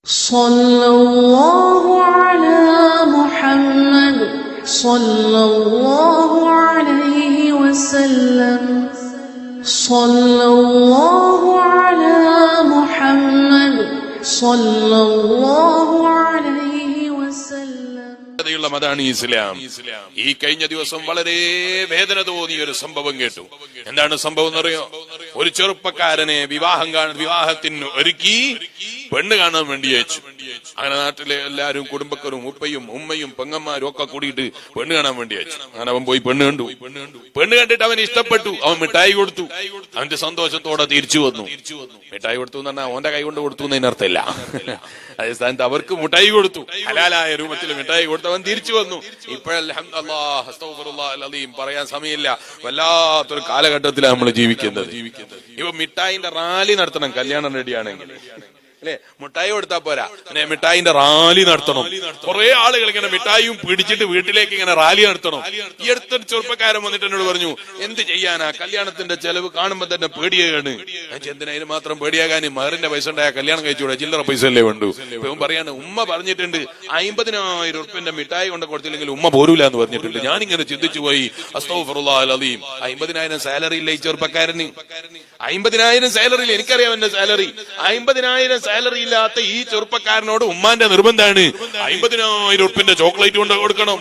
സല്ലല്ലാഹു അലാ മുഹമ്മദ് സല്ലല്ലാഹു അലൈഹി വസല്ലം. സല്ലല്ലാഹു അലാ മുഹമ്മദ് സല്ലല്ലാഹു അലൈഹി വസല്ലം. മതാണ് ഇസ്ലാം. ഈ കഴിഞ്ഞ ദിവസം വളരെ വേദന തോന്നിയ ഒരു സംഭവം കേട്ടു. എന്താണ് സംഭവം എന്നറിയോ? ഒരു ചെറുപ്പക്കാരനെ വിവാഹത്തിന് ഒരുക്കി പെണ്ണ് കാണാൻ വേണ്ടി അയച്ചു. അങ്ങനെ നാട്ടിലെ എല്ലാരും കുടുംബക്കാരും ഉപ്പയും ഉമ്മയും പെങ്ങന്മാരും ഒക്കെ കൂടിയിട്ട് പെണ്ണ് കാണാൻ വേണ്ടി അയച്ചു. അങ്ങനെ അവൻ പോയി പെണ്ണ് കണ്ടു. പെണ്ണ് കണ്ടിട്ട് അവൻ ഇഷ്ടപ്പെട്ടു. അവൻ മിഠായി കൊടുത്തു. അവന്റെ സന്തോഷത്തോടെ തിരിച്ചു വന്നു. മിഠായി കൊടുത്തു എന്ന് പറഞ്ഞാൽ അവന്റെ കൈ കൊണ്ട് കൊടുത്തു എന്നതിനർത്ഥമില്ല. അതേ സ്ഥാനത്ത് അവർക്ക് മിഠായി കൊടുത്തു. ഹലാലായ രൂപത്തിൽ മിഠായി കൊടുത്തു. അവൻ തിരിച്ചു വന്നു. ഇപ്പോഴല്ലാഹ് പറയാൻ സമയമില്ല. വല്ലാത്തൊരു കാലഘട്ടത്തിലാണ് നമ്മൾ ജീവിക്കുന്നത്. ഇപ്പൊ മിഠായിന്റെ റാലി നടത്തണം കല്യാണം റെഡിയാണെങ്കിൽ. അല്ലെ, മിഠായി കൊടുത്താ പോരാ, പിന്നെ മിഠായിന്റെ റാലി നടത്തണം. കുറെ ആളുകൾ ഇങ്ങനെ മിഠായിയും പിടിച്ചിട്ട് വീട്ടിലേക്ക് ഇങ്ങനെ റാലി നടത്തണം. ഈ അടുത്തൊരു ചെറുപ്പക്കാരൻ വന്നിട്ട് എന്നോട് പറഞ്ഞു, എന്ത് ചെയ്യാനാ, കല്യാണത്തിന്റെ ചെലവ് കാണുമ്പോ തന്നെ പേടിയാണ്. എന്തിനു മാത്രം പേടിയാകാൻ? മഹറിന്റെ പൈസ ഉണ്ടായ കല്യാണം കഴിച്ചുകൂടെ, ചില്ലറ പൈസ അല്ലേ വേണ്ടു. ഇപ്പം പറയാണ്, ഉമ്മ പറഞ്ഞിട്ടുണ്ട് 50,000 ഉറുപ്പിന്റെ മിഠായി കൊണ്ട് കൊടുത്തില്ലെങ്കിൽ ഉമ്മ പോരൂല എന്ന് പറഞ്ഞിട്ടുണ്ട്. ഞാനിങ്ങനെ ചിന്തിച്ചു പോയി, അസ്തഗ്ഫിറുല്ലാഹൽ അലീം. 50,000 സാലറി ഇല്ല ഈ ചെറുപ്പക്കാരന്. 50,000 സാലറി ഇല്ല. എനിക്കറിയാം എന്റെ സാലറി. 50,000 സാലറി ഇല്ലാത്ത ഈ ചെറുപ്പക്കാരനോട് ഉമ്മാന്റെ നിർബന്ധമാണ് 50,000 ഉറുപ്പിന്റെ ചോക്ലേറ്റ് കൊണ്ട് കൊടുക്കണം.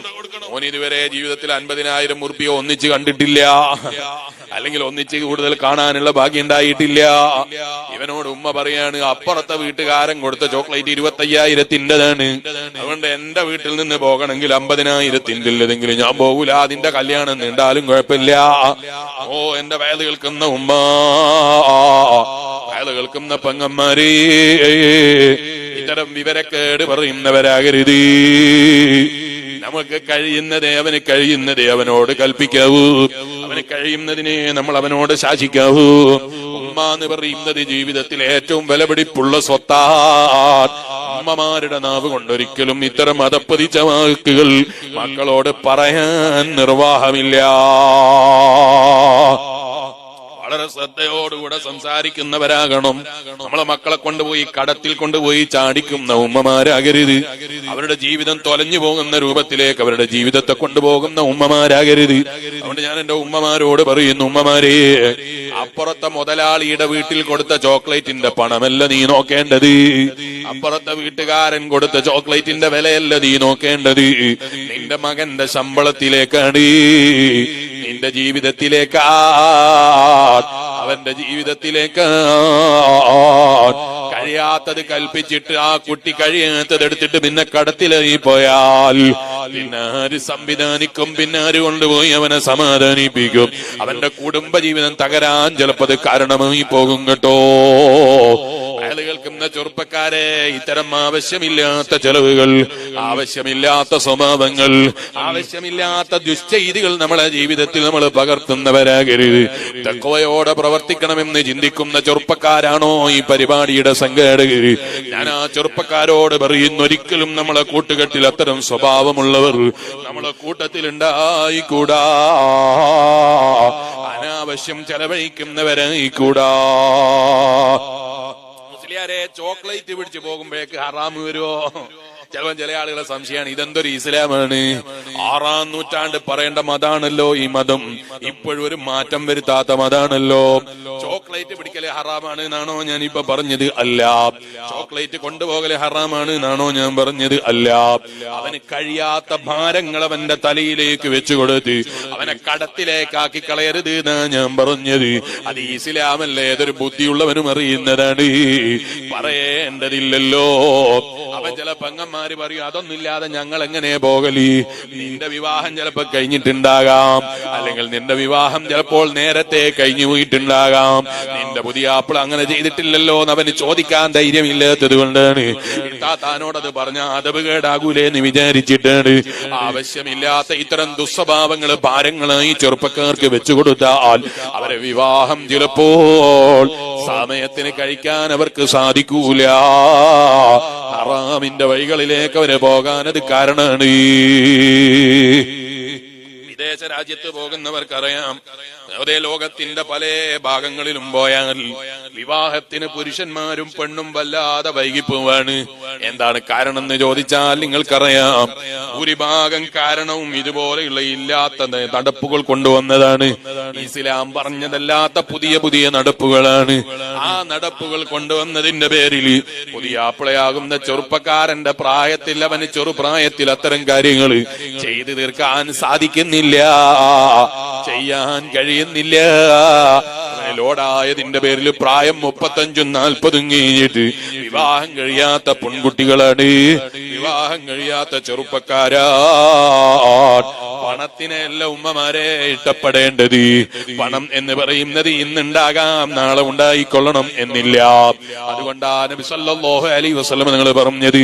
ഓൻ ഇതുവരെ ജീവിതത്തിൽ 50,000 ഉറുപ്പിയോ ഒന്നിച്ച് കണ്ടിട്ടില്ല, അല്ലെങ്കിൽ ഒന്നിച്ച് കൂടുതൽ കാണാനുള്ള ഭാഗ്യം ഉണ്ടായിട്ടില്ല. ഇവനോട് ഉമ്മ പറയാണ്, അപ്പുറത്തെ വീട്ടുകാരൻ കൊടുത്ത ചോക്ലേറ്റ് 25,000-ന്റെതാണ്. അതുകൊണ്ട് എന്റെ വീട്ടിൽ നിന്ന് പോകണമെങ്കിൽ 50,000-ന്റെങ്കിലും ഞാൻ പോകൂല. അതിന്റെ കല്യാണം നീണ്ടാലും കുഴപ്പമില്ല. ഓ എന്റെ വയല് കേൾക്കുന്ന ഉമ്മ, വയല് കേൾക്കുന്ന പെങ്ങന്മാരെ, ഇത്തരം വിവരക്കേട് പറയുന്നവരാകരുത്. നമുക്ക് കഴിയുന്നതേ അവനോട് കൽപ്പിക്കാവൂ. അവന് കഴിയുന്നതിനെ നമ്മൾ അവനോട് ശാസിക്കാവൂ. ഉമ്മ എന്ന് പറയുന്നത് ജീവിതത്തിൽ ഏറ്റവും വിലപിടിപ്പുള്ള സ്വത്താണ്. ഉമ്മമാരുടെ നാവ് കൊണ്ടൊരിക്കലും ഇത്തരം അതപ്പതിച്ച വാക്കുകൾ മക്കളോട് പറയാൻ നിർവാഹമില്ല. വളരെ ശ്രദ്ധയോടുകൂടെ സംസാരിക്കുന്നവരാകണം. നമ്മളെ മക്കളെ കൊണ്ടുപോയി കടത്തിൽ കൊണ്ടുപോയി ചാടിക്കുന്ന ഉമ്മമാരാകരുത്. അവരുടെ ജീവിതം തൊലഞ്ഞു പോകുന്ന രൂപത്തിലേക്ക് അവരുടെ ജീവിതത്തെ കൊണ്ടുപോകുന്ന ഉമ്മമാരാകരുത്. അതുകൊണ്ട് ഞാൻ എന്റെ ഉമ്മമാരോട് പറയുന്നു, ഉമ്മമാരെ, അപ്പുറത്തെ മുതലാളിയുടെ വീട്ടിൽ കൊടുത്ത ചോക്ലേറ്റിന്റെ പണമല്ല നീ നോക്കേണ്ടത്. അപ്പുറത്തെ വീട്ടുകാരൻ കൊടുത്ത ചോക്ലേറ്റിന്റെ വിലയല്ല നീ നോക്കേണ്ടത്. നിന്റെ മകന്റെ ശമ്പളത്തിലേക്കാണ്, നിന്റെ ജീവിതത്തിലേക്കാ, അവന്റെ ജീവിതത്തിലേക്ക് കഴിയാത്തത് കൽപ്പിച്ചിട്ട് ആ കുട്ടി കഴിയാത്തത് എടുത്തിട്ട് പിന്നെ കടത്തിലായി പോയാൽ പിന്നെ ആര് സംവിധാനിക്കും? പിന്നെ ആര് കൊണ്ടുപോയി അവനെ സമാധാനിപ്പിക്കും? അവന്റെ കുടുംബജീവിതം തകരാൻ ചിലപ്പത് കാരണമായി പോകും കേട്ടോ. അയാൾ കേൾക്കുന്ന ചെറുപ്പക്കാരെ, ഇത്തരം ആവശ്യമില്ലാത്ത ചെലവുകൾ, ആവശ്യമില്ലാത്ത സ്വഭാവങ്ങൾ, ആവശ്യമില്ലാത്ത ദുശ്ചെയ്തികൾ നമ്മളെ ജീവിതത്തിൽ നമ്മൾ പകർത്തുന്നവരാകരുത്. തഖ്വയോടെ പ്രവർത്തിക്കണമെന്ന് ചിന്തിക്കുന്ന ചെറുപ്പക്കാരാണോ ഈ പരിപാടിയുടെ സംഘാടകര്? ഞാൻ ആ ചെറുപ്പക്കാരോട് പറയുന്നു, ഒരിക്കലും നമ്മളെ കൂട്ടുകെട്ടിൽ അത്തരം സ്വഭാവമുള്ളവർ നമ്മളെ കൂട്ടത്തിൽ ഉണ്ടായിക്കൂടാ. അനാവശ്യം ചെലവഴിക്കുന്നവരായിക്കൂടാ. മുസ്ലിയാരെ, ചോക്ലേറ്റ് പിടിച്ചു പോകുമ്പോഴേക്ക് ഹറാമ് വരുമോ? ചിലപ്പോൾ ചില ആളുകളെ സംശയമാണ്, ഇതെന്തൊരു ഇസ്ലാമാണ്? 6-ാം നൂറ്റാണ്ട് പറയേണ്ട മതാണല്ലോ ഈ മതം. ഇപ്പോഴും ഒരു മാറ്റം വരുത്താത്ത മതാണല്ലോ. ചോക്ലേറ്റ് പിടിക്കല് ഹറാമാണ് എന്നാണോ ഞാൻ ഇപ്പൊ പറഞ്ഞത്? അല്ല. ചോക്ലേറ്റ് കൊണ്ടുപോകല് ഹറാമാണ് എന്നാണോ ഞാൻ പറഞ്ഞത്? അല്ല. അവന് കഴിയാത്ത ഭാരങ്ങൾ അവന്റെ തലയിലേക്ക് വെച്ചു കൊടുത്ത് അവനെ കടത്തിലേക്കാക്കി കളയരുത് എന്നാ ഞാൻ പറഞ്ഞത്. അത് ഇസ്ലാമല്ലേ? ഏതൊരു ബുദ്ധിയുള്ളവനും അറിയുന്നതാണ്. പറയേണ്ടതില്ലല്ലോ. അവൻ ചില പെങ്ങന്മാര് പറയും, അതൊന്നുമില്ലാതെ ഞങ്ങൾ എങ്ങനെ പോകലി? നിന്റെ വിവാഹം ചിലപ്പോ കഴിഞ്ഞിട്ടുണ്ടാകാം, അല്ലെങ്കിൽ നിന്റെ വിവാഹം ചിലപ്പോൾ നേരത്തെ കഴിഞ്ഞു പോയിട്ടുണ്ടാകാം. നിന്റെ പുതിയ ആപ്പിൾ അങ്ങനെ ചെയ്തിട്ടില്ലല്ലോ എന്ന് അവന് ചോദിക്കാൻ ധൈര്യമില്ലാത്തത് കൊണ്ടാണ്. താനോടത് പറഞ്ഞ അതവ് കേടാകൂലെന്ന് വിചാരിച്ചിട്ടാണ്. ആവശ്യമില്ലാത്ത ഇത്തരം ദുസ്വഭാവങ്ങള് ഭാരങ്ങളായി ചെറുപ്പക്കാർക്ക് വെച്ചു കൊടുത്താൽ അവരെ വിവാഹം ചിലപ്പോൾ സമയത്തിന് കഴിക്കാൻ അവർക്ക് സാധിക്കൂല. ഹറാമിന്റെ വഴികളിലേക്ക് അവരെ പോകാനത് കാരണമാണ്. വിദേശ രാജ്യത്ത് പോകുന്നവർക്കറിയാം, അതേ ലോകത്തിന്റെ പല ഭാഗങ്ങളിലും പോയാൽ വിവാഹത്തിന് പുരുഷന്മാരും പെണ്ണും വല്ലാതെ വൈകിപ്പോവാണ്. എന്താണ് കാരണം എന്ന് ചോദിച്ചാൽ നിങ്ങൾക്കറിയാം, ഭൂരിഭാഗം കാരണവും ഇതുപോലെയുള്ള ഇല്ലാത്ത നടപ്പുകൾ കൊണ്ടുവന്നതാണ്. ഇസ്ലാം പറഞ്ഞതല്ലാത്ത പുതിയ പുതിയ നടപ്പുകളാണ്. ആ നടപ്പുകൾ കൊണ്ടുവന്നതിന്റെ പേരിൽ പുതിയ ആപ്പിളയാകുന്ന ചെറുപ്പക്കാരന്റെ പ്രായത്തിൽ, അവന് ചെറുപ്രായത്തിൽ അത്തരം കാര്യങ്ങൾ ചെയ്തു തീർക്കാൻ സാധിക്കുന്നില്ല, ചെയ്യാൻ കഴിയുന്നില്ല. ലോഡായതിന്റെ പേരിൽ പ്രായം 35 40 കഴിഞ്ഞിട്ട് വിവാഹം കഴിയാത്ത പെൺകുട്ടികളാണ്, വിവാഹം കഴിയാത്ത ചെറുപ്പക്കാരാ. പണത്തിനല്ല ഉമ്മമാരെ ഇഷ്ടപ്പെടേണ്ടത്. പണം എന്ന് പറയുന്നത് ഇന്നുണ്ടാകാം, നാളെ ഉണ്ടായിക്കൊള്ളണം എന്നില്ല. അതുകൊണ്ടാണ് നബി സല്ലല്ലാഹു അലൈഹി വസല്ലം നിങ്ങൾ പറഞ്ഞത്,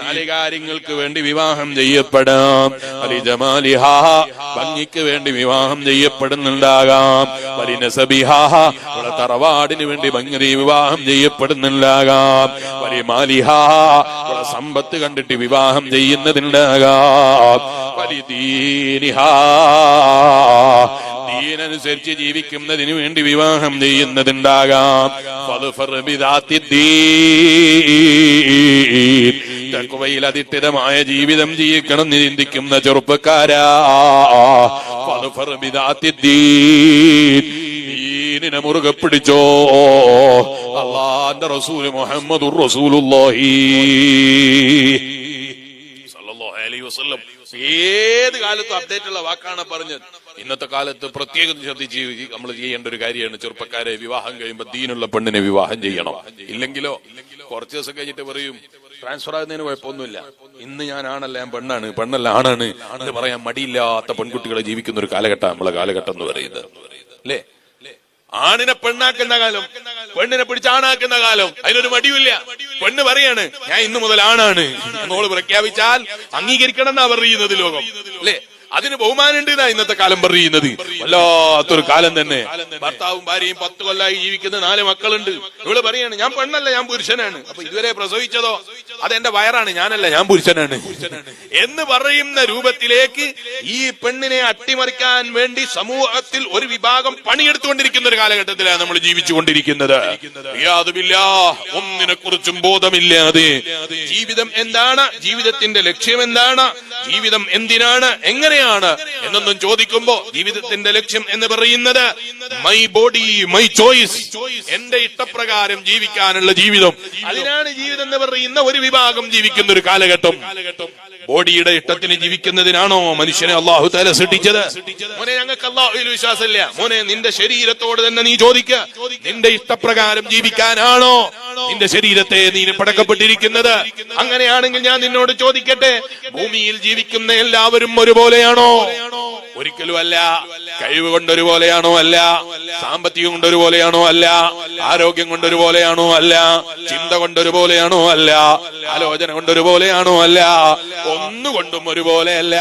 നാല് കാര്യങ്ങൾക്ക് വേണ്ടി വിവാഹം ചെയ്യപ്പെടാം. അലിജമാലിഹാ, ഭംഗിക്ക് വേണ്ടി വിവാഹം ചെയ്യപ്പെടുന്നുണ്ടാകാം. വലിനസബിഹാ, തറവാടിന് വേണ്ടി ഭംഗി വിവാഹം ചെയ്യപ്പെടുന്നുണ്ടാകാം. വലിമാലിഹാ, സമ്പത്ത് കണ്ടിട്ട് വിവാഹം ചെയ്യുന്നതിനുണ്ടാകാം. വലിദീനിഹാ, ദീനനുസരിച്ച് ജീവിക്കുന്നതിന് വേണ്ടി വിവാഹം ചെയ്യുന്നതുണ്ടാകാം. തഖ്വയിൽ അധിഷ്ഠിതമായ ജീവിതം ജീവിക്കണം എന്ന് ചിന്തിക്കുന്ന ചെറുപ്പക്കാരാ, ദീനിനെ മുറുകെ പിടിച്ചോ. അല്ലാഹുവിന്റെ റസൂല് മുഹമ്മദുർ റസൂലുള്ളാഹി സല്ലല്ലാഹു അലൈഹി വസല്ലം ഏത് കാലത്തും അപ്ഡേറ്റ് ഉള്ള വാക്കാണ് പറഞ്ഞത്. ഇന്നത്തെ കാലത്ത് പ്രത്യേകം ശ്രദ്ധിച്ച് നമ്മൾ ചെയ്യേണ്ട ഒരു കാര്യമാണ്, ചെറുപ്പക്കാരെ വിവാഹം കഴിയുമ്പോ ദീനുള്ള പെണ്ണിനെ വിവാഹം ചെയ്യണം. ഇല്ലെങ്കിലോ കുറച്ച് ദിവസം കഴിഞ്ഞിട്ട് പറയും ട്രാൻസ്ഫർ ആകുന്നതിന് കുഴപ്പമൊന്നുമില്ല, ഇന്ന് ഞാൻ ആണല്ല ഞാൻ പെണ്ണാണ്, പെണ്ണല്ല ആണാണ് എന്ന് പറയാൻ മടിയില്ലാത്ത പെൺകുട്ടികളെ ജീവിക്കുന്ന ഒരു കാലഘട്ടം നമ്മളെ കാലഘട്ടം എന്ന് പറയുന്നത്, അല്ലേ? ആണിനെ പെണ്ണാക്കുന്ന കാലം, പെണ്ണിനെ പിടിച്ച് ആണാക്കുന്ന കാലം, അതിനൊരു മടിയില്ല. പെണ്ണ് പറയാണ് ഞാൻ ഇന്നു മുതൽ ആണാണ് എന്നോട് പ്രഖ്യാപിച്ചാൽ അംഗീകരിക്കണം എന്നാ പറയുന്നത് ലോകം, അല്ലേ? അതിന് ബഹുമാനുണ്ട് എന്നാ ഇന്നത്തെ കാലം പറയുന്നത്. വല്ലാത്തൊരു കാലം തന്നെ. ഭർത്താവും ഭാര്യയും 10 കൊല്ലമായി ജീവിക്കുന്ന 4 മക്കളുണ്ട്. ഇവള് പറയാണ് ഞാൻ പെണ്ണല്ല ഞാൻ പുരുഷനാണ്. അപ്പൊ ഇതുവരെ പ്രസവിച്ചതോ അതെന്റെ വയറാണ്, ഞാനല്ല ഞാൻ പുരുഷനാണ് എന്ന് പറയുന്ന രൂപത്തിലേക്ക് ഈ പെണ്ണിനെ അട്ടിമറിക്കാൻ വേണ്ടി സമൂഹത്തിൽ ഒരു വിഭാഗം പണിയെടുത്തുകൊണ്ടിരിക്കുന്ന ഒരു കാലഘട്ടത്തിലാണ് നമ്മൾ ജീവിച്ചുകൊണ്ടിരിക്കുന്നത്. ഒന്നിനെ കുറിച്ചും ബോധമില്ലാതെ ജീവിതം എന്താണ്, ജീവിതത്തിന്റെ ലക്ഷ്യം എന്താണ്, ജീവിതം എന്തിനാണ്, എങ്ങനെയാണ് എന്നൊന്നും ചോദിക്കുമ്പോ ജീവിതത്തിന്റെ ലക്ഷ്യം എന്ന് പറയുന്നത് മൈ ബോഡി മൈ ചോയ്സ്, എന്റെ ഇഷ്ടപ്രകാരം ജീവിക്കാനുള്ള ജീവിതം. അതിനാണ് ജീവിതം എന്ന് പറയുന്ന ഒരു വിഭാഗം ജീവിക്കുന്ന ഒരു കാലഘട്ടം. ബോഡിയുടെ ഇഷ്ടത്തിന് ജീവിക്കുന്നതിനാണോ മനുഷ്യനെ അള്ളാഹു തആല സൃഷ്ടിച്ചത്? മോനെ ഞങ്ങൾക്ക് അള്ളാഹുവിൽ വിശ്വാസമില്ല, മോനെ നിന്റെ ശരീരത്തോട് തന്നെ നീ ചോദിക്ക, നിന്റെ ഇഷ്ടപ്രകാരം ജീവിക്കാനാണോ നിന്റെ ശരീരത്തെ നീ പടക്കപ്പെട്ടിരിക്കുന്നത്? അങ്ങനെയാണെങ്കിൽ ഞാൻ നിന്നോട് ചോദിക്കട്ടെ, ഭൂമിയിൽ ജീവിക്കുന്ന എല്ലാവരും ഒരുപോലെയാണോ? ഒരിക്കലും അല്ല. കഴിവ് കൊണ്ടൊരുപോലെയാണോ? അല്ല. സാമ്പത്തികം കൊണ്ടൊരുപോലെയാണോ? അല്ല. ആരോഗ്യം കൊണ്ടൊരുപോലെയാണോ? അല്ല. ചിന്ത കൊണ്ടൊരുപോലെയാണോ? അല്ല. ആലോചന കൊണ്ടൊരുപോലെയാണോ? അല്ല. ഒന്നുകൊണ്ടും ഒരുപോലെയല്ല.